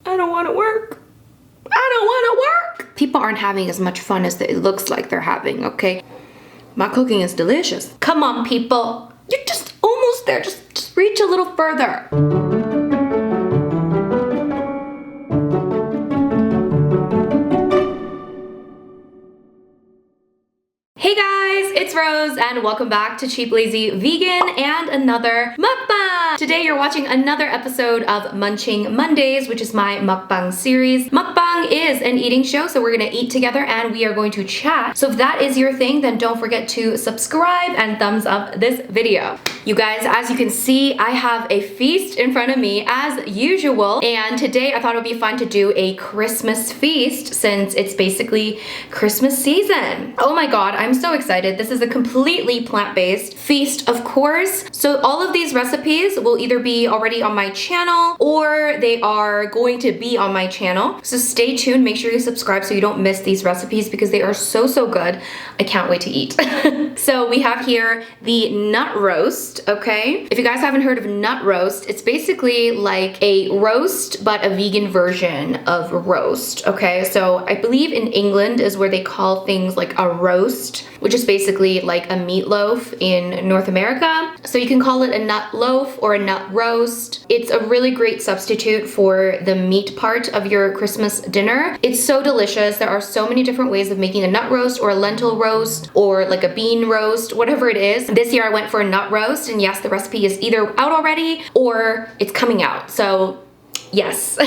I don't want to work. I don't want to work. People aren't having as much fun as it looks like they're having, okay? My cooking is delicious. Come on, people. You're just almost there. Just reach a little further. Hey guys, it's Rose and welcome back to Cheap Lazy Vegan and another mukbang. Today you're watching another episode of Munching Mondays, which is my mukbang series. Mukbang is an eating show, so we're gonna eat together and we are going to chat. So if that is your thing, then don't forget to subscribe and thumbs up this video. You guys, as you can see, I have a feast in front of me as usual, and today I thought it would be fun to do a Christmas feast since it's basically Christmas season. Oh my god, I'm so excited. This is a completely plant-based feast, of course. So all of these recipes will either be already on my channel or they are going to be on my channel. So stay tuned, make sure you subscribe so you don't miss these recipes because they are so good. I can't wait to eat. So we have here the nut roast, okay? If you guys haven't heard of nut roast, it's basically like a roast but a vegan version of roast, okay? So I believe in England is where they call things like a roast, which is basically like a meatloaf in North America. So you can call it a nut loaf or a nut roast. It's a really great substitute for the meat part of your Christmas dinner. It's so delicious. There are so many different ways of making a nut roast or a lentil roast or like a bean roast, whatever it is. This year I went for a nut roast, and yes, the recipe is either out already or it's coming out. So yes,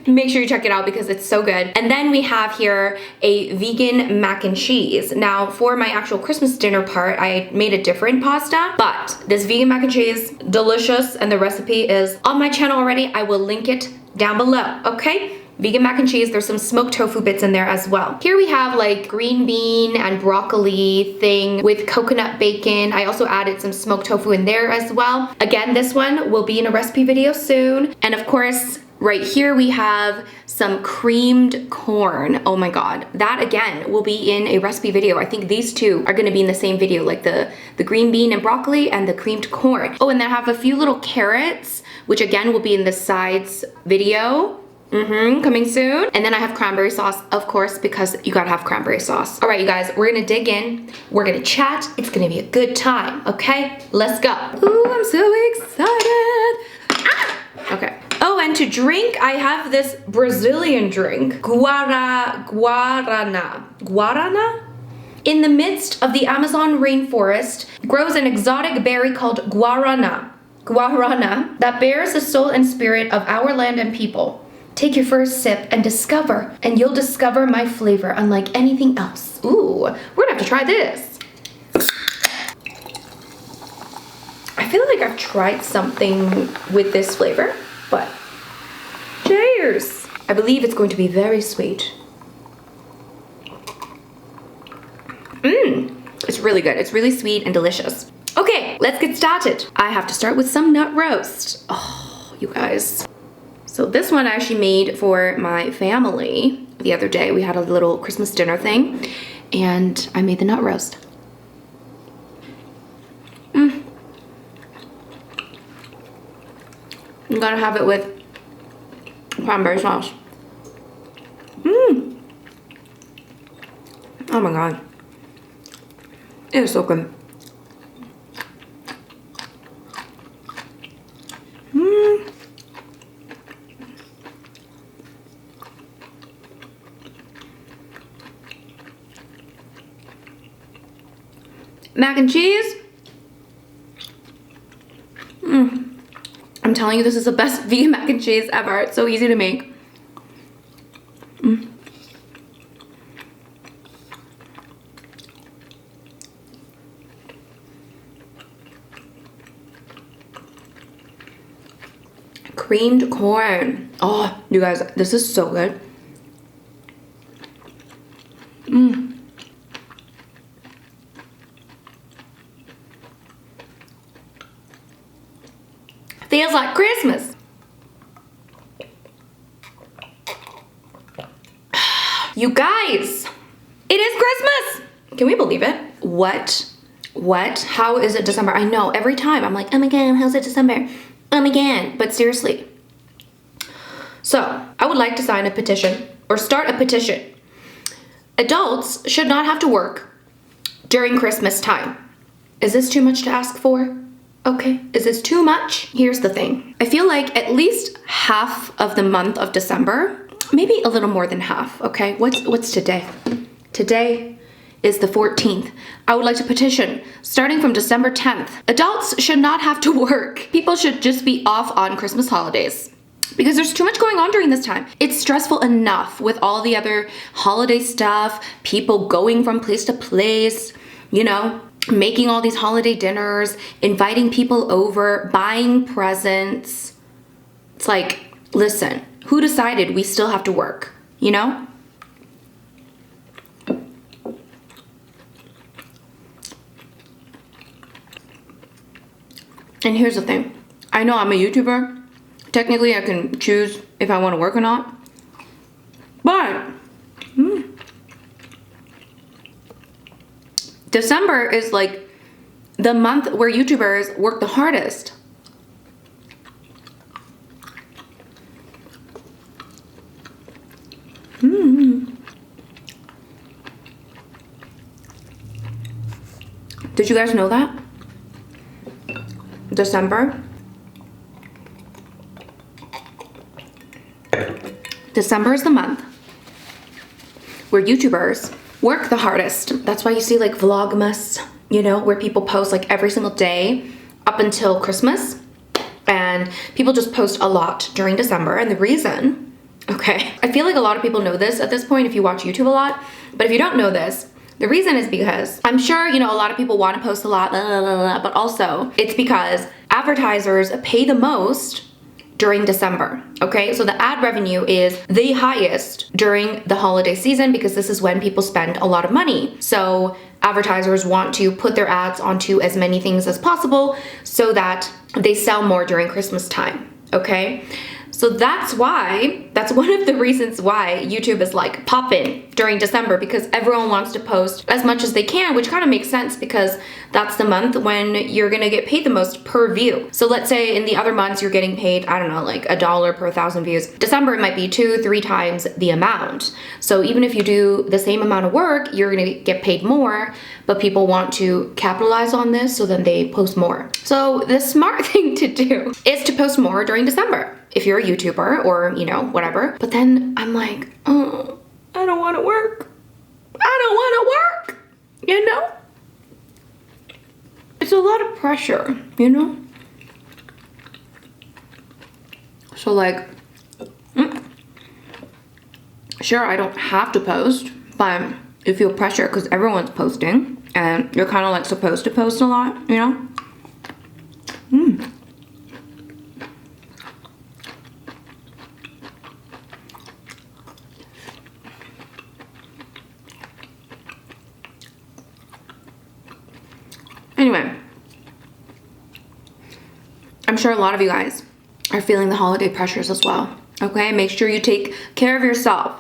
make sure you check it out because it's so good. And then we have here a vegan mac and cheese. Now for my actual Christmas dinner part, I made a different pasta, but this vegan mac and cheese, delicious, and the recipe is on my channel already. I will link it down below, okay? Vegan mac and cheese, there's some smoked tofu bits in there as well. Here we have like green bean and broccoli thing with coconut bacon. I also added some smoked tofu in there as well. Again, this one will be in a recipe video soon. And of course, right here we have some creamed corn. Oh my god, that again will be in a recipe video. I think these two are gonna be in the same video, like the green bean and broccoli and the creamed corn. Oh, and then I have a few little carrots, which again will be in the sides video. Coming soon. And then I have cranberry sauce, of course, because you gotta have cranberry sauce. All right, you guys, we're gonna dig in. We're gonna chat. It's gonna be a good time, okay? Let's go. Ooh, I'm so excited. Ah! Okay. Oh, and to drink, I have this Brazilian drink, Guarana. Guarana? In the midst of the Amazon rainforest grows an exotic berry called guarana. Guarana that bears the soul and spirit of our land and people. Take your first sip and discover, and you'll discover my flavor unlike anything else. Ooh, we're gonna have to try this. I feel like I've tried something with this flavor, but cheers. I believe it's going to be very sweet. It's really good. It's really sweet and delicious. Okay, let's get started. I have to start with some nut roast. Oh, you guys. So this one I actually made for my family the other day. We had a little Christmas dinner thing and I made the nut roast. I'm gonna have it with cranberry sauce. Oh my god. It is so good. Mac and cheese. I'm telling you, this is the best vegan mac and cheese ever. It's so easy to make. Creamed corn. Oh, you guys, this is so good. Feels like Christmas. You guys, it is Christmas. Can we believe it? What? How is it December? I know, every time I'm like, oh my god, how's it December? Oh my god, but seriously. So, I would like to sign a petition or start a petition. Adults should not have to work during Christmas time. Is this too much to ask for? Okay, is this too much? Here's the thing. I feel like at least half of the month of December, maybe a little more than half, okay? What's today? Today is the 14th. I would like to petition, starting from December 10th. Adults should not have to work. People should just be off on Christmas holidays because there's too much going on during this time. It's stressful enough with all the other holiday stuff, people going from place to place, you know, making all these holiday dinners, inviting people over, buying presents. It's like, listen, who decided we still have to work, you know? And here's the thing. I know I'm a YouTuber. Technically, I can choose if I want to work or not. But December is like the month where YouTubers work the hardest. Did you guys know that? December is the month where YouTubers work the hardest. That's why you see like Vlogmas, you know, where people post like every single day up until Christmas. And people just post a lot during December. And the reason, okay, I feel like a lot of people know this at this point if you watch YouTube a lot. But if you don't know this, the reason is because I'm sure, you know, a lot of people want to post a lot, but also it's because advertisers pay the most during December, okay? So the ad revenue is the highest during the holiday season because this is when people spend a lot of money. So advertisers want to put their ads onto as many things as possible so that they sell more during Christmas time, okay? So that's one of the reasons why YouTube is like poppin' during December, because everyone wants to post as much as they can, which kind of makes sense because that's the month when you're gonna get paid the most per view. So let's say in the other months you're getting paid, I don't know, like $1 per 1,000 views. December it might be 2-3 times the amount. So even if you do the same amount of work, you're gonna get paid more, but people want to capitalize on this, so then they post more. So the smart thing to do is to post more during December if you're a YouTuber or, you know, whatever. But then I'm like, oh, I don't want to work. I don't want to work, you know? It's a lot of pressure, you know? So like, sure, I don't have to post, but you feel pressure because everyone's posting and you're kind of like supposed to post a lot, you know? Anyway, I'm sure a lot of you guys are feeling the holiday pressures as well, okay? Make sure you take care of yourself.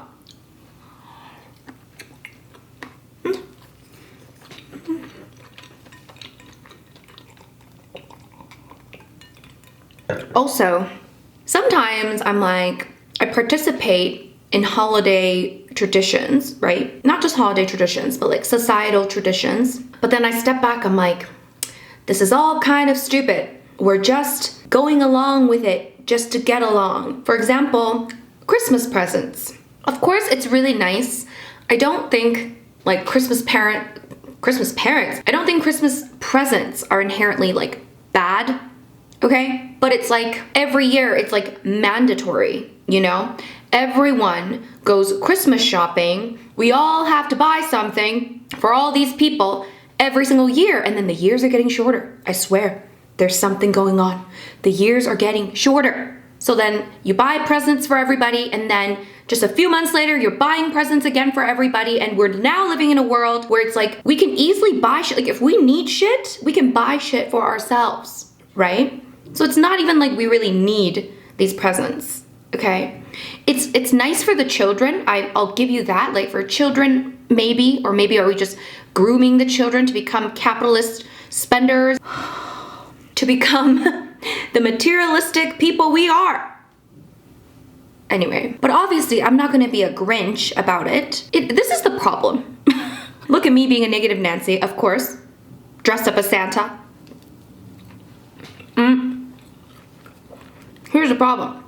Also, sometimes I'm like, I participate in holiday traditions, right? Not just holiday traditions, but like societal traditions. But then I step back, I'm like, this is all kind of stupid. We're just going along with it just to get along. For example, Christmas presents. Of course, it's really nice. I don't think like Christmas parents, I don't think Christmas presents are inherently like bad, okay? But it's like every year, it's like mandatory, you know? Everyone goes Christmas shopping. We all have to buy something for all these people every single year. And then the years are getting shorter. I swear, there's something going on. The years are getting shorter. So then you buy presents for everybody, and then just a few months later, you're buying presents again for everybody. And we're now living in a world where it's like, we can easily buy shit. Like if we need shit, we can buy shit for ourselves, right? So it's not even like we really need these presents, okay? It's nice for the children. I'll give you that. Like for children, maybe, or maybe are we just grooming the children to become capitalist spenders, to become the materialistic people we are? Anyway, but obviously I'm not gonna be a Grinch about it. This is the problem. Look at me being a negative Nancy, of course. Dressed up as Santa. Here's the problem.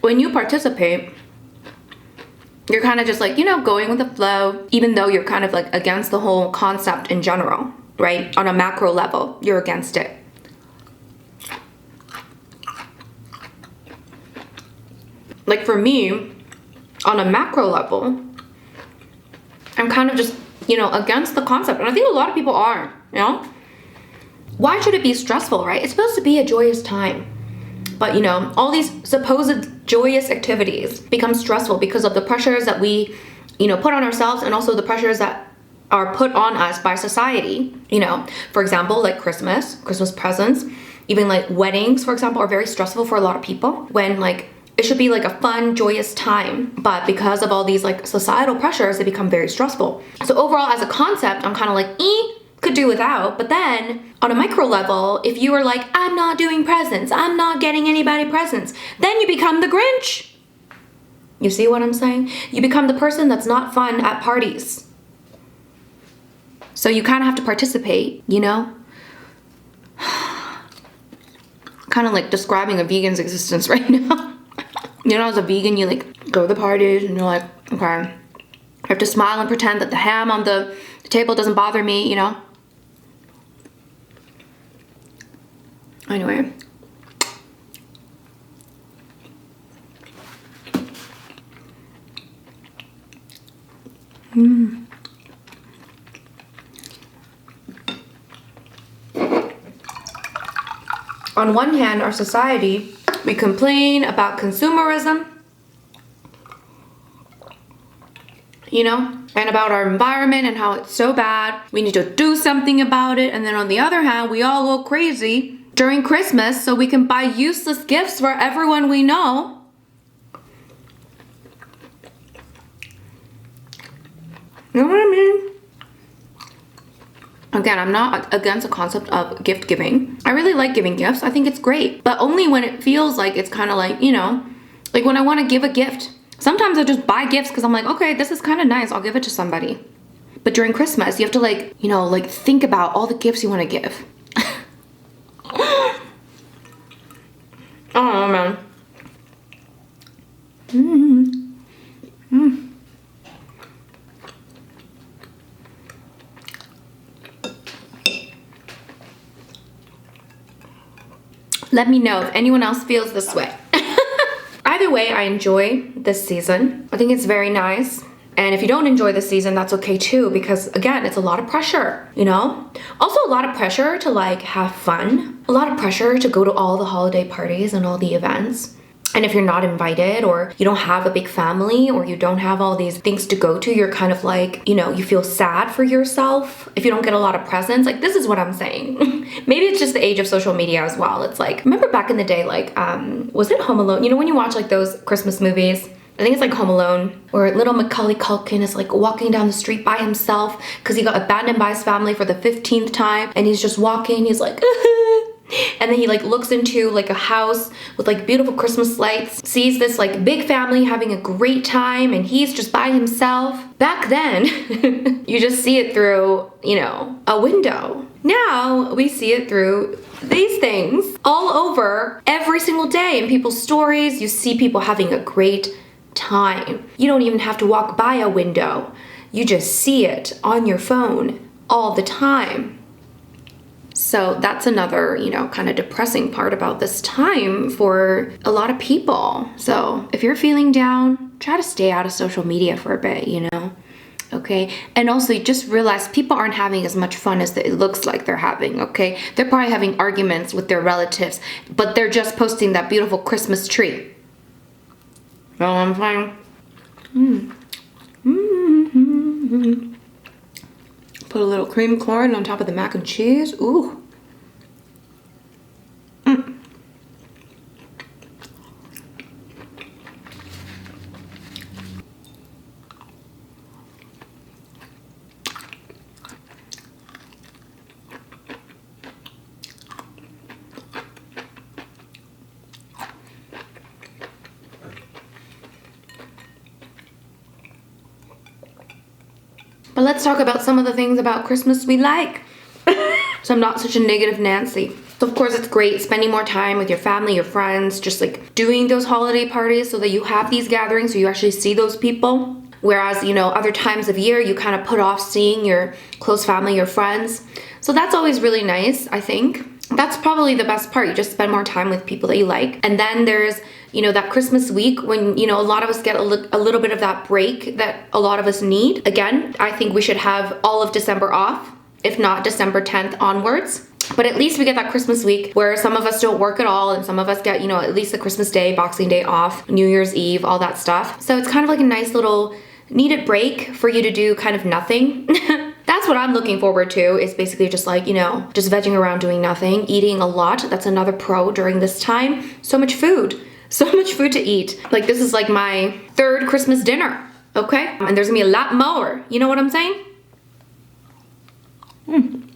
When you participate, you're kind of just like, you know, going with the flow, even though you're kind of like against the whole concept in general, right? On a macro level, you're against it. Like for me, on a macro level, I'm kind of just, you know, against the concept. And I think a lot of people are, you know? Why should it be stressful, right? It's supposed to be a joyous time. But, you know, all these supposed joyous activities become stressful because of the pressures that we, you know, put on ourselves, and also the pressures that are put on us by society. You know, for example, like Christmas presents, even like weddings, for example, are very stressful for a lot of people, when like it should be like a fun, joyous time. But because of all these like societal pressures, they become very stressful. So overall, as a concept, I'm kind of like, could do without. But then on a micro level, if you were like, I'm not doing presents, I'm not getting anybody presents, then you become the Grinch. You see what I'm saying? You become the person that's not fun at parties. So you kind of have to participate, you know? Kind of like describing a vegan's existence right now. You know, as a vegan, you like go to the parties and you're like, okay, I have to smile and pretend that the ham on the table doesn't bother me, you know? Anyway. On one hand, our society, we complain about consumerism, you know, and about our environment and how it's so bad. We need to do something about it. And then on the other hand, we all go crazy during Christmas so we can buy useless gifts for everyone we know. You know what I mean? Again, I'm not against the concept of gift giving. I really like giving gifts. I think it's great. But only when it feels like it's kind of like, you know, like when I want to give a gift. Sometimes I just buy gifts because I'm like, okay, this is kind of nice. I'll give it to somebody. But during Christmas, you have to like, you know, like think about all the gifts you want to give. Oh, man. Let me know if anyone else feels this way. Either way, I enjoy this season. I think it's very nice. And if you don't enjoy the season, that's okay too, because again, it's a lot of pressure, you know? Also a lot of pressure to like have fun. A lot of pressure to go to all the holiday parties and all the events. And if you're not invited, or you don't have a big family, or you don't have all these things to go to, you're kind of like, you know, you feel sad for yourself if you don't get a lot of presents. Like, this is what I'm saying. Maybe it's just the age of social media as well. It's like, remember back in the day, like, was it Home Alone? You know, when you watch like those Christmas movies, I think it's like Home Alone, where little Macaulay Culkin is like walking down the street by himself because he got abandoned by his family for the 15th time, and he's just walking, he's like, and then he like looks into like a house with like beautiful Christmas lights, sees this like big family having a great time, and he's just by himself. Back then, you just see it through, you know, a window. Now we see it through these things all over every single day in people's stories. You see people having a great time. You don't even have to walk by a window. You just see it on your phone all the time. So that's another, you know, kind of depressing part about this time for a lot of people. So if you're feeling down, try to stay out of social media for a bit, you know? Okay? And also just realize people aren't having as much fun as it looks like they're having, okay? They're probably having arguments with their relatives, but they're just posting that beautiful Christmas tree. You know what I'm saying? Put a little cream corn on top of the mac and cheese. Ooh. let's talk about some of the things about Christmas we like. So I'm not such a negative Nancy. So of course it's great spending more time with your family, your friends, just like doing those holiday parties so that you have these gatherings so you actually see those people. Whereas, you know, other times of year you kind of put off seeing your close family, your friends. So that's always really nice, I think. That's probably the best part. You just spend more time with people that you like. And then there's, you know, that Christmas week when, you know, a lot of us get a little bit of that break that a lot of us need. Again, I think we should have all of December off, if not December 10th onwards. But at least we get that Christmas week where some of us don't work at all and some of us get, you know, at least the Christmas Day, Boxing Day off, New Year's Eve, all that stuff. So it's kind of like a nice little needed break for you to do kind of nothing. That's what I'm looking forward to, is basically just like, you know, just vegging around doing nothing, eating a lot. That's another pro during this time. So much food. So much food to eat. Like, this is like my 3rd Christmas dinner, okay? And there's gonna be a lot more. You know what I'm saying? And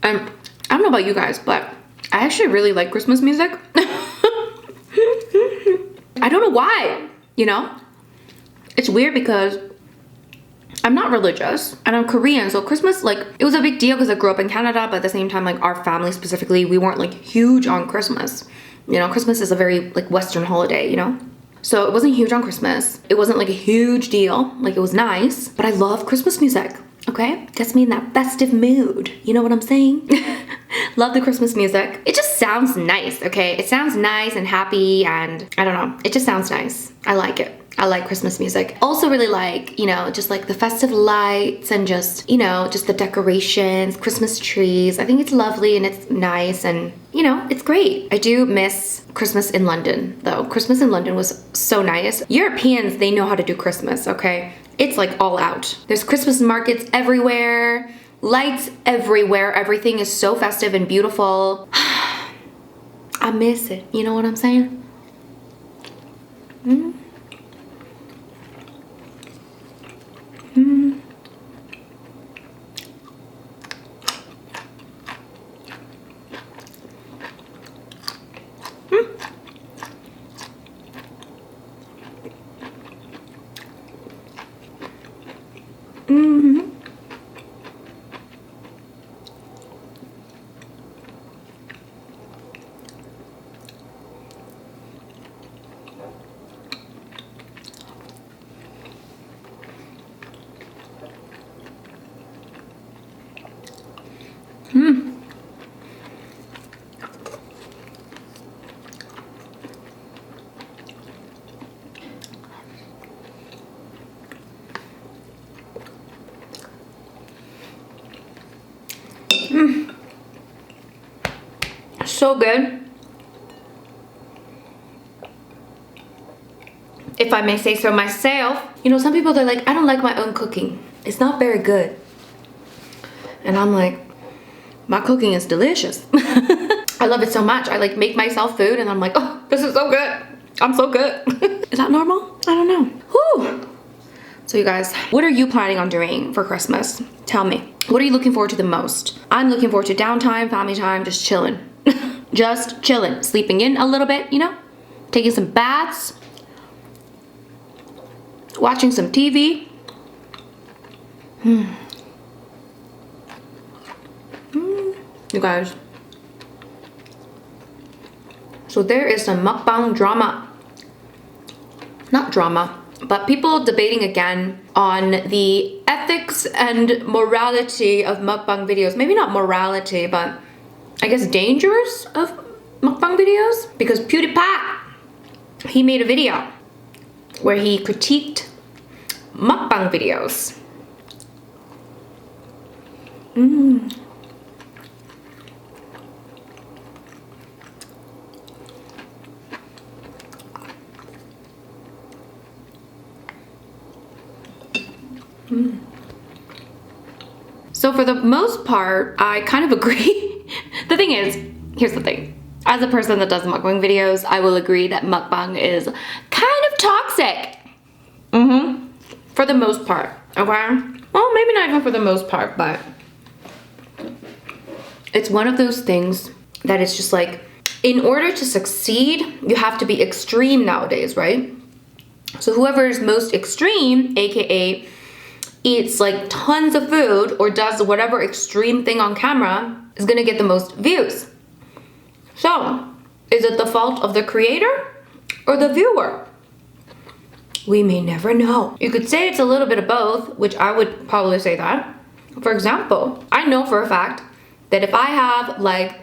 I don't know about you guys, but I actually really like Christmas music. I don't know why, you know? It's weird because I'm not religious and I'm Korean, so Christmas, like, it was a big deal because I grew up in Canada, but at the same time, like, our family specifically, we weren't like huge on Christmas. You know, Christmas is a very like Western holiday, you know? So it wasn't huge on Christmas. It wasn't like a huge deal. Like, it was nice, but I love Christmas music, okay? Gets me in that festive mood. You know what I'm saying? Love the Christmas music. It just sounds nice, okay? It sounds nice and happy and I don't know. It just sounds nice. I like it. I like Christmas music. Also really like, you know, just like the festive lights and just, you know, just the decorations, Christmas trees. I think it's lovely and it's nice and, you know, it's great. I do miss Christmas in London though. Christmas in London was so nice. Europeans, they know how to do Christmas, okay? It's like all out. There's Christmas markets everywhere, lights everywhere. Everything is so festive and beautiful. I miss it. You know what I'm saying? Mm. Mm. Mm. Mm-hmm. Mm. Mm. So good. If I may say so myself. You know, some people, they're like, I don't like my own cooking. It's not very good. And I'm like, my cooking is delicious. I love it so much. I like make myself food and I'm like, oh, this is so good. I'm so good. Is that normal? I don't know. Whew. So you guys, what are you planning on doing for Christmas? Tell me. What are you looking forward to the most? I'm looking forward to downtime, family time, just chilling. Just chilling. Sleeping in a little bit, you know? Taking some baths. Watching some TV. You guys. So there is some mukbang drama. Not drama, but people debating again on the ethics and morality of mukbang videos. Maybe not morality, but I guess dangers of mukbang videos. Because PewDiePie, he made a video where he critiqued mukbang videos. So for the most part, I kind of agree. The thing is, here's the thing. As a person that does mukbang videos, I will agree that mukbang is kind of toxic. For the most part, okay? Well, maybe not even for the most part, but it's one of those things that it's just like, in order to succeed, you have to be extreme nowadays, right? So whoever is most extreme, aka eats like tons of food or does whatever extreme thing on camera, is gonna get the most views. So, is it the fault of the creator or the viewer? We may never know. You could say it's a little bit of both, which I would probably say that. For example, I know for a fact that if I have like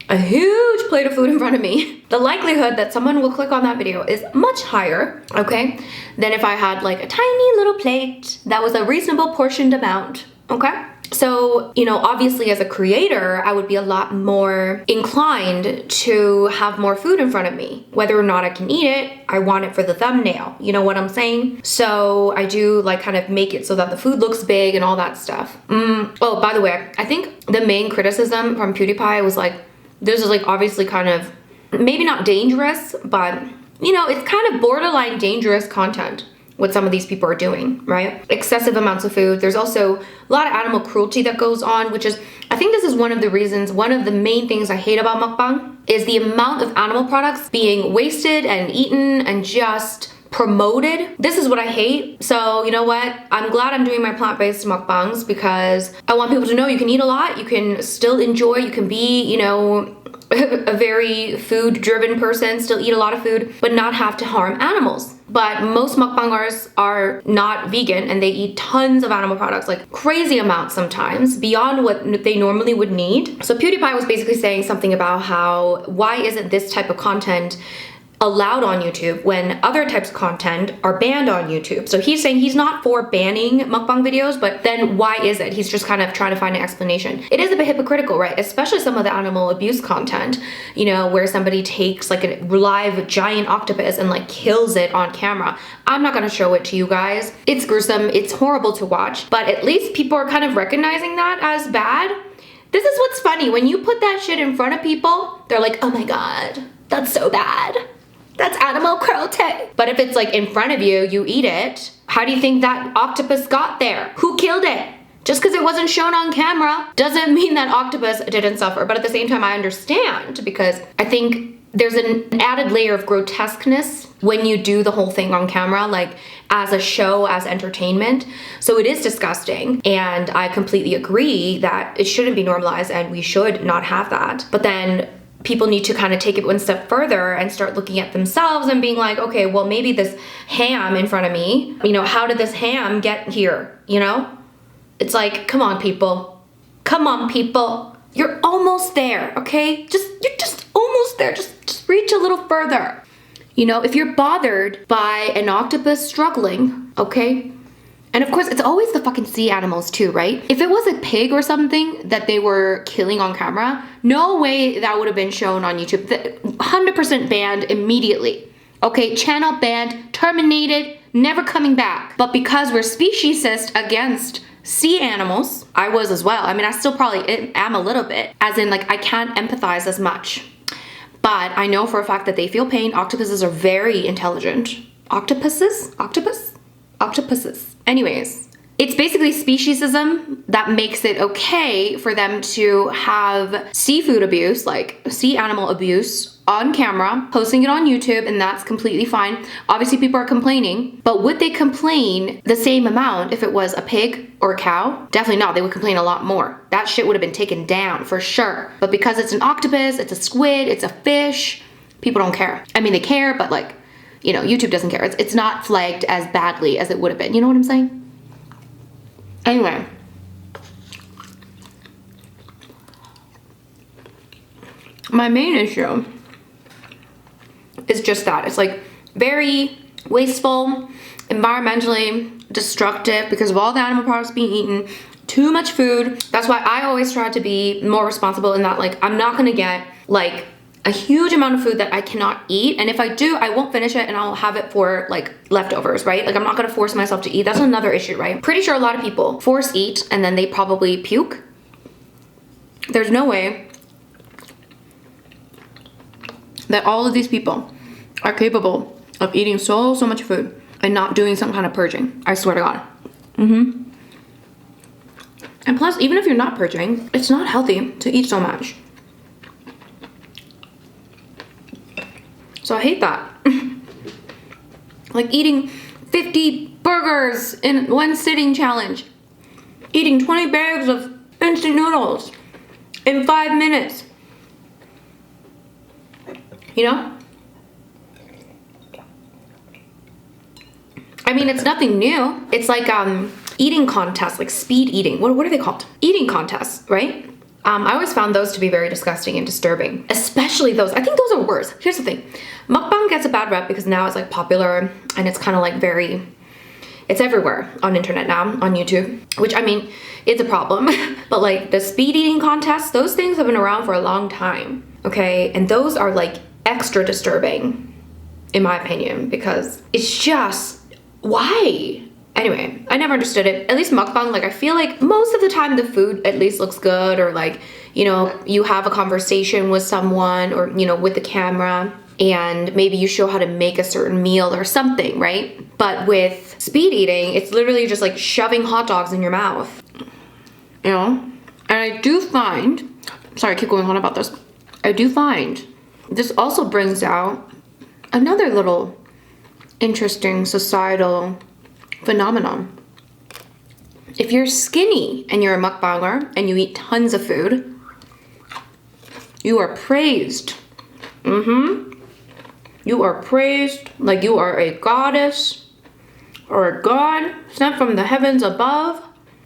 a huge plate of food in front of me, the likelihood that someone will click on that video is much higher, okay, than if I had like a tiny little plate that was a reasonable portioned amount, okay? So, you know, obviously as a creator, I would be a lot more inclined to have more food in front of me. Whether or not I can eat it, I want it for the thumbnail. You know what I'm saying? So I do like kind of make it so that the food looks big and all that stuff. Oh, by the way, I think the main criticism from PewDiePie was like, this is like obviously kind of, maybe not dangerous, but you know, it's kind of borderline dangerous content. What some of these people are doing, right? Excessive amounts of food. There's also a lot of animal cruelty that goes on, which is, I think this is one of the reasons, one of the main things I hate about mukbang is the amount of animal products being wasted and eaten and just promoted. This is what I hate. So you know what? I'm glad I'm doing my plant-based mukbangs because I want people to know you can eat a lot, you can still enjoy, you can be, you know, a very food-driven person, still eat a lot of food, but not have to harm animals. But most mukbangers are not vegan and they eat tons of animal products, like crazy amounts sometimes, beyond what they normally would need. So PewDiePie was basically saying something about how, why isn't this type of content allowed on YouTube when other types of content are banned on YouTube? So he's saying he's not for banning mukbang videos, but then why is it? He's just kind of trying to find an explanation. It is a bit hypocritical, right? Especially some of the animal abuse content, you know, where somebody takes like a live giant octopus and like kills it on camera. I'm not gonna show it to you guys. It's gruesome, it's horrible to watch, but at least people are kind of recognizing that as bad. This is what's funny, when you put that shit in front of people, they're like, oh my God, that's so bad. That's animal cruelty. But if it's like in front of you, you eat it, how do you think that octopus got there? Who killed it? Just because it wasn't shown on camera doesn't mean that octopus didn't suffer. But at the same time, I understand because I think there's an added layer of grotesqueness when you do the whole thing on camera, like as a show, as entertainment. So it is disgusting. And I completely agree that it shouldn't be normalized and we should not have that. But then people need to kind of take it one step further and start looking at themselves and being like, okay, well, maybe this ham in front of me, you know, how did this ham get here? You know, it's like, come on, people. Come on, people. You're almost there, okay? You're just almost there. Just reach a little further. You know, if you're bothered by an octopus struggling, okay? And of course, it's always the fucking sea animals too, right? If it was a pig or something that they were killing on camera, no way that would have been shown on YouTube. 100% banned immediately. Okay, channel banned, terminated, never coming back. But because we're speciesist against sea animals, I was as well. I mean, I still probably am a little bit, as in like I can't empathize as much. But I know for a fact that they feel pain. Octopuses are very intelligent. Octopuses? Octopuses. Anyways, it's basically speciesism that makes it okay for them to have seafood abuse, like sea animal abuse on camera, posting it on YouTube, and that's completely fine. Obviously people are complaining, but would they complain the same amount if it was a pig or a cow? Definitely not. They would complain a lot more. That shit would have been taken down for sure. But because it's an octopus, it's a squid, it's a fish, people don't care. I mean, they care, but like, you know, YouTube doesn't care. It's not flagged as badly as it would have been. You know what I'm saying? Anyway. My main issue is just that. It's like very wasteful, environmentally destructive because of all the animal products being eaten, too much food. That's why I always try to be more responsible in that, like, I'm not gonna get like a huge amount of food that I cannot eat, and if I do, I won't finish it and I'll have it for like leftovers, right? Like I'm not gonna force myself to eat. That's another issue, right? Pretty sure a lot of people force eat and then they probably puke. There's no way that all of these people are capable of eating so much food and not doing some kind of purging. I swear to God. And plus, even if you're not purging, it's not healthy to eat so much. So I hate that. Like eating 50 burgers in one sitting challenge. Eating 20 bags of instant noodles in 5 minutes. You know? I mean, it's nothing new. It's like eating contests, like speed eating. What are they called? Eating contests, right? I always found those to be very disgusting and disturbing, especially those. I think those are worse. Here's the thing. Mukbang gets a bad rep because now it's like popular and it's kind of like very, it's everywhere on internet now, on YouTube, which I mean, it's a problem. But like the speed eating contests, those things have been around for a long time, okay? And those are like extra disturbing, in my opinion, because it's just, why? Anyway, I never understood it. At least mukbang, like I feel like most of the time the food at least looks good, or like, you know, you have a conversation with someone, or, you know, with the camera, and maybe you show how to make a certain meal or something, right? But with speed eating, it's literally just like shoving hot dogs in your mouth, you know? And I do find, sorry, I keep going on about this. I do find this also brings out another little interesting societal phenomenon. If you're skinny and you're a mukbanger and you eat tons of food, you are praised. You are praised like you are a goddess or a god sent from the heavens above,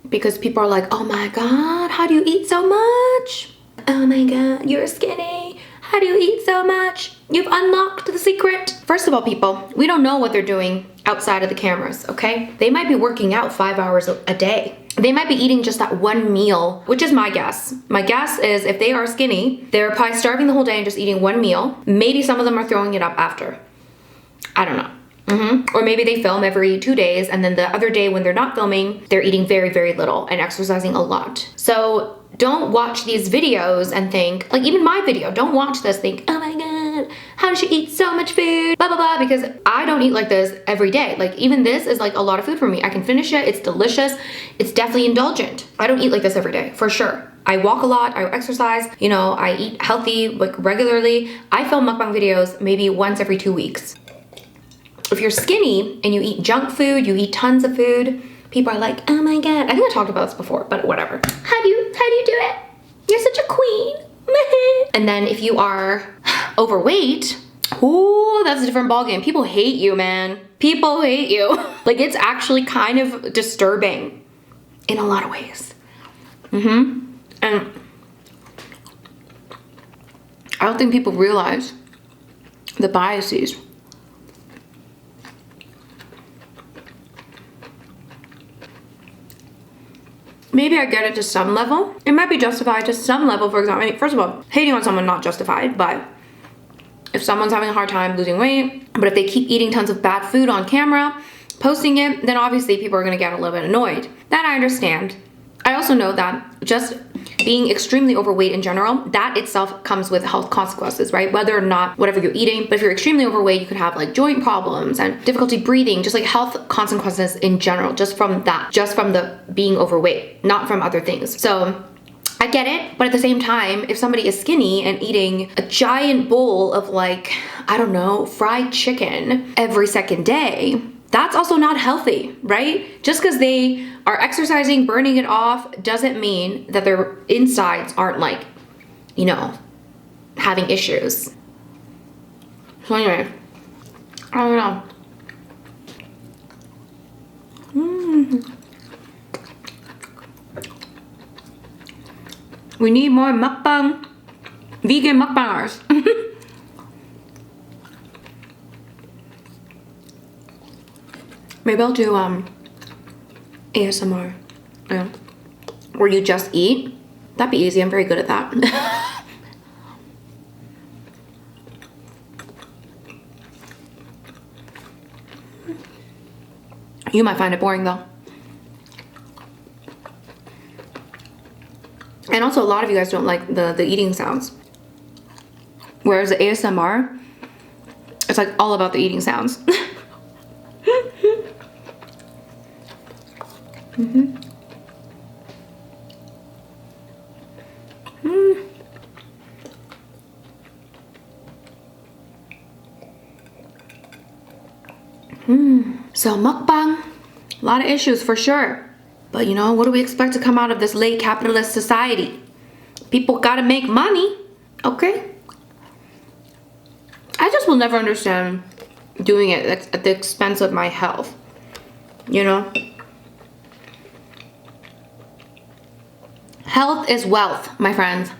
because people are like, oh my god, how do you eat so much? Oh my god, you're skinny. How do you eat so much? You've unlocked the secret. First of all, people, we don't know what they're doing outside of the cameras, okay? They might be working out 5 hours a day. They might be eating just that one meal, which is my guess. My guess is if they are skinny, they're probably starving the whole day and just eating one meal. Maybe some of them are throwing it up after. I don't know. Or maybe they film every 2 days, and then the other day when they're not filming, they're eating very, very little and exercising a lot. So don't watch these videos and think, like even my video, don't watch this, think, oh my god, how does she eat so much food, blah, blah, blah, because I don't eat like this every day. Like even this is like a lot of food for me. I can finish it, it's delicious, it's definitely indulgent. I don't eat like this every day, for sure. I walk a lot, I exercise, you know, I eat healthy, like regularly. I film mukbang videos maybe once every 2 weeks. If you're skinny and you eat junk food, you eat tons of food, people are like, oh my god. I think I talked about this before, but whatever. How do you do it? You're such a queen. And then if you are overweight, ooh, that's a different ballgame. People hate you, man. People hate you. Like it's actually kind of disturbing in a lot of ways. And I don't think people realize the biases. Maybe I get it to some level. It might be justified to some level. For example, I mean, first of all, hating on someone not justified, but if someone's having a hard time losing weight, but if they keep eating tons of bad food on camera, posting it, then obviously people are gonna get a little bit annoyed. That I understand. I also know that just being extremely overweight in general, that itself comes with health consequences, right? Whether or not whatever you're eating, but if you're extremely overweight, you could have like joint problems and difficulty breathing, just like health consequences in general, just from that, just from the being overweight, not from other things. So I get it, but at the same time, if somebody is skinny and eating a giant bowl of like, I don't know, fried chicken every second day, that's also not healthy, right? Just because they are exercising, burning it off, doesn't mean that their insides aren't like, you know, having issues. So anyway, I don't know. We need more mukbang, vegan mukbangers. Maybe I'll do ASMR, yeah, where you just eat. That'd be easy. I'm very good at that. You might find it boring though. And also a lot of you guys don't like the eating sounds. Whereas the ASMR, it's like all about the eating sounds. So mukbang, a lot of issues for sure. But you know, what do we expect to come out of this late capitalist society? People gotta make money, okay? I just will never understand doing it at the expense of my health, you know? Health is wealth, my friends.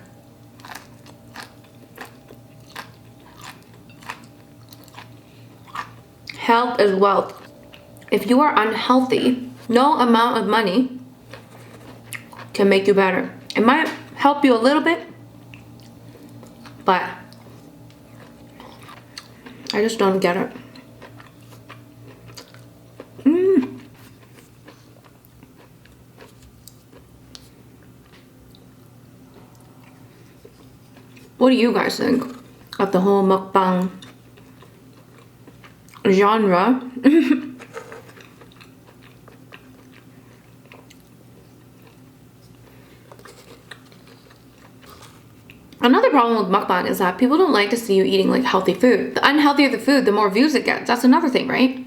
Health is wealth. If you are unhealthy, no amount of money can make you better. It might help you a little bit, but I just don't get it. What do you guys think of the whole mukbang genre? Another problem with mukbang is that people don't like to see you eating like healthy food. The unhealthier the food, the more views it gets. That's another thing, right?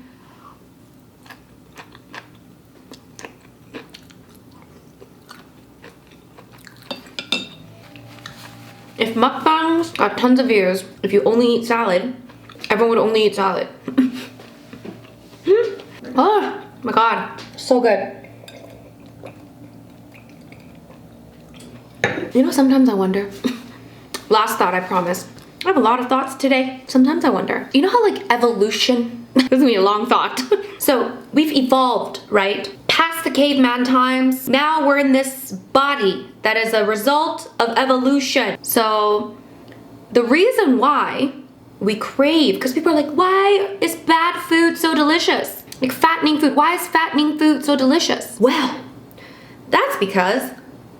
If mukbangs got tons of views, if you only eat salad, everyone would only eat salad. Oh my god, so good. You know, sometimes I wonder. Last thought, I promise. I have a lot of thoughts today. Sometimes I wonder. You know how like evolution, this is gonna be a long thought. So we've evolved, right? Past the caveman times. Now we're in this body that is a result of evolution. So the reason why we crave, because people are like, why is bad food so delicious? Like fattening food, why is fattening food so delicious? Well, that's because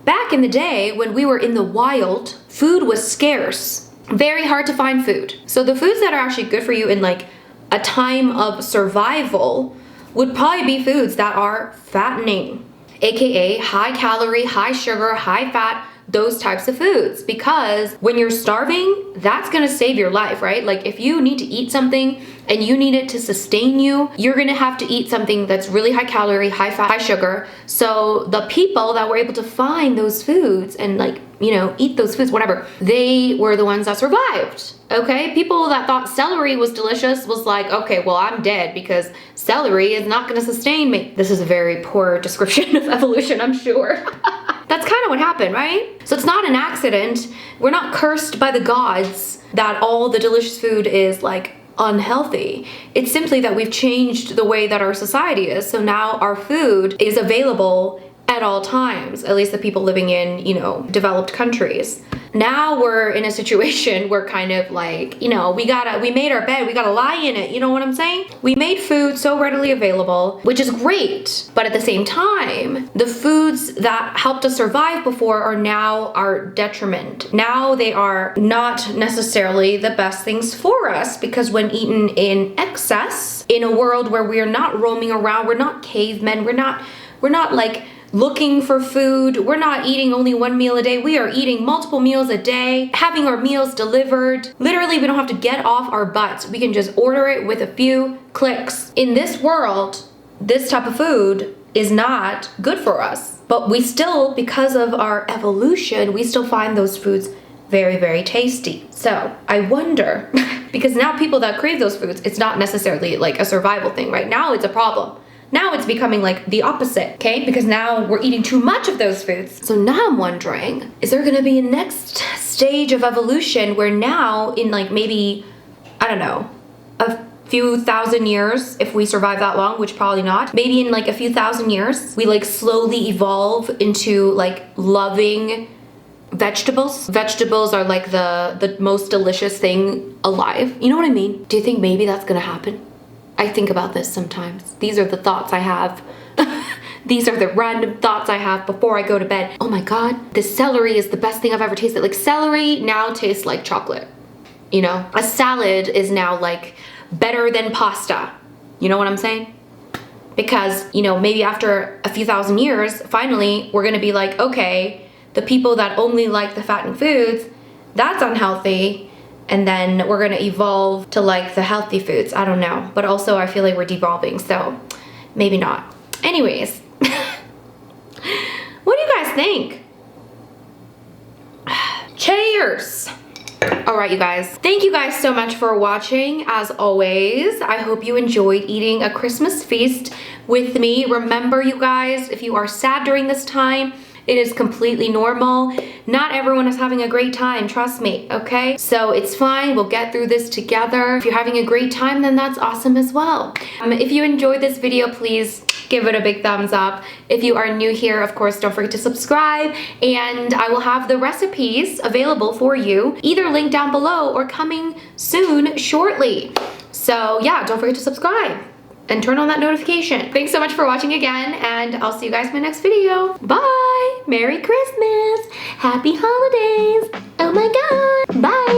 back in the day when we were in the wild, food was scarce. Very hard to find food. So the foods that are actually good for you in like a time of survival would probably be foods that are fattening, aka high calorie, high sugar, high fat, those types of foods. Because when you're starving, that's gonna save your life, right? Like if you need to eat something and you need it to sustain you, you're gonna have to eat something that's really high calorie, high fat, high sugar. So the people that were able to find those foods and like, you know, eat those foods, whatever, they were the ones that survived. Okay, people that thought celery was delicious was like, okay, well, I'm dead because celery is not gonna sustain me. This is a very poor description of evolution, I'm sure. That's kind of what happened, right? So it's not an accident. We're not cursed by the gods that all the delicious food is like unhealthy. It's simply that we've changed the way that our society is. So now our food is available at all times, at least the people living in, you know, developed countries. Now we're in a situation where kind of like, you know, we made our bed, we gotta lie in it, you know what I'm saying? We made food so readily available, which is great, but at the same time, the foods that helped us survive before are now our detriment. Now they are not necessarily the best things for us, because when eaten in excess, in a world where we are not roaming around, we're not cavemen, we're not like looking for food. We're not eating only one meal a day. We are eating multiple meals a day, having our meals delivered. Literally, we don't have to get off our butts. We can just order it with a few clicks. In this world, this type of food is not good for us. But we still, because of our evolution, we still find those foods very, very tasty. So I wonder, because now people that crave those foods, it's not necessarily like a survival thing, right? Now it's a problem. Now it's becoming like the opposite, okay? Because now we're eating too much of those foods. So now I'm wondering, is there gonna be a next stage of evolution where now in like maybe, I don't know, a few thousand years, if we survive that long, which probably not, maybe in like a few thousand years, we like slowly evolve into like loving vegetables. Vegetables are like the most delicious thing alive. You know what I mean? Do you think maybe that's gonna happen? I think about this sometimes. These are the thoughts I have. These are the random thoughts I have before I go to bed. Oh my God, this celery is the best thing I've ever tasted. Like celery now tastes like chocolate. You know, a salad is now like better than pasta. You know what I'm saying? Because, you know, maybe after a few thousand years, finally, we're gonna be like, okay, the people that only like the fattened foods, that's unhealthy. and then we're gonna evolve to like the healthy foods. I don't know, but also I feel like we're devolving, so maybe not. Anyways, what do you guys think? Cheers! All right, you guys. Thank you guys so much for watching. As always, I hope you enjoyed eating a Christmas feast with me. Remember, you guys, if you are sad during this time, it is completely normal. Not everyone is having a great time, trust me, okay? So it's fine, we'll get through this together. If you're having a great time, then that's awesome as well. If you enjoyed this video, please give it a big thumbs up. If you are new here, of course, don't forget to subscribe, and I will have the recipes available for you, either linked down below or coming soon, shortly. So yeah, don't forget to subscribe and turn on that notification. Thanks so much for watching again, and I'll see you guys in my next video. Bye! Merry Christmas! Happy holidays! Oh my god! Bye!